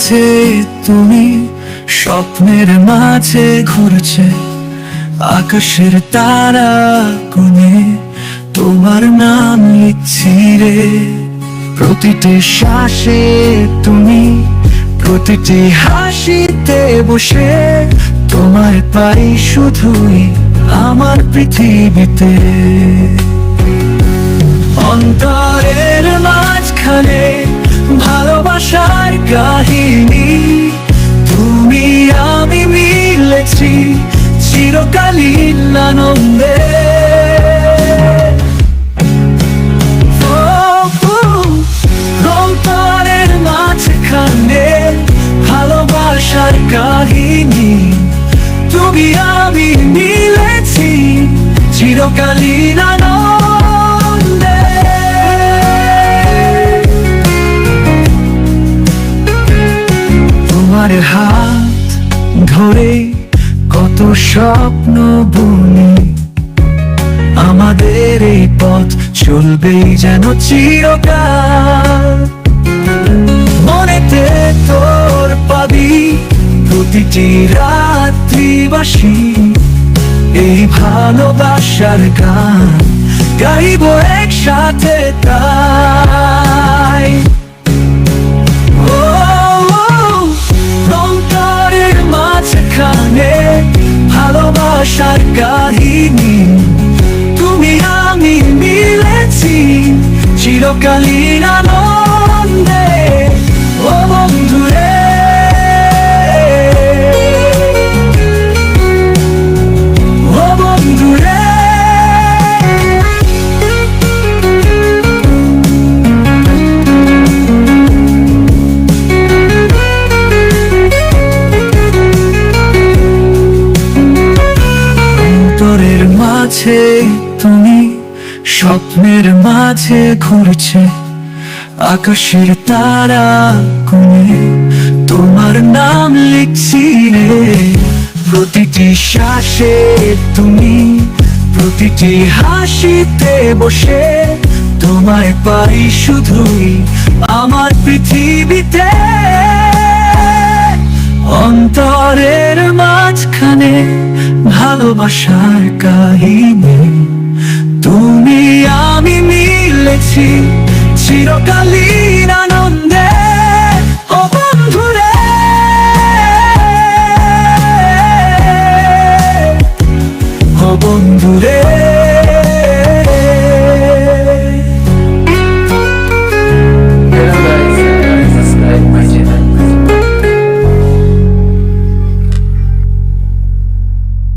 মাঝে তুমি, স্বপ্নের মাঝে ঘুরছে আকাশের তারা কোণে তোমার নাম লিখছি রে। প্রতিটি শ্বাসে তুমি, প্রতিটি হাসিতে বসে তোমায় পাই শুধুই আমার পৃথিবীতে। অন্তরের মাঝখানে ভালোবাসার কাহিনী, তুমি আমি মিলেছি চিরকালীন আনন্দে। অন্তরের মাঝখানে ভালোবাসার কাহিনী, তুমি আমি মিলেছি চিরকালীন আনন্দে। তোমার হাত ধরে কত স্বপ্ন বুনি, আমাদের এই পথ চলবেই যেন চিরকাল। মনেতে তোর পাবি প্রতিটি রাত্রিবাসী, এই ভালোবাসার গান গাইব একসাথে তাই। অন্তরের মাঝখানে ভালোবাসার কাহিনী, তুমি আমি মিলেছি চিরকালীন আনন্দে। ও বন্ধুরে, ও বন্ধুরে, অন্তরের মাঝে তুমি, স্বপ্নের মাঝে ঘুরছে আকাশের তারা কোণে তোমার নাম লিখছি রে। প্রতিটি শ্বাসে তুমি, প্রতিটি হাসিতে বসে তোমায় পাই শুধুই আমার পৃথিবীতে। অন্তরের মাঝখানে ভালোবাসার কাহিনী, তুমি আমি মিলেছি চিরকালীন